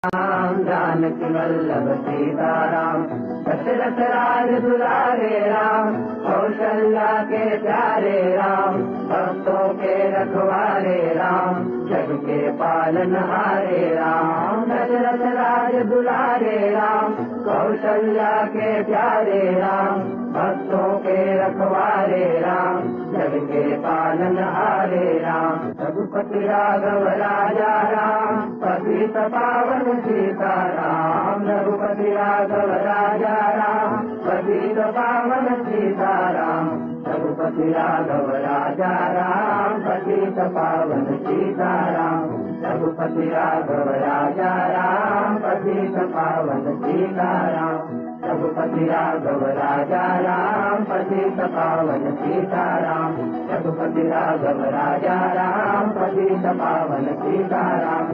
राम जानकी वल्लभ सीताराम। दशरथ राज दुलारे राम, कौशल्या के प्यारे राम, भक्तों के रखवारे राम, जग के पालनहारे राम। दशरथ राज दुलारे राम, कौशल्या के प्यारे राम, भक्तों के रखवारे राम, जग के पालनहारे राम। रघुपति राघव राजा राम, पतित पावन सीताराम। रघुपति राघव राजा राम, पतित पावन सीताराम। रघुपति राघव राजा राम, पतित पावन सीताराम। रघुपति राघव राजा राम, पतित पावन सीताराम। रघुपति राघव राजा राम, पतित पावन सीताराम। रघुपति राघव राजा राम, पतित पावन सीताराम।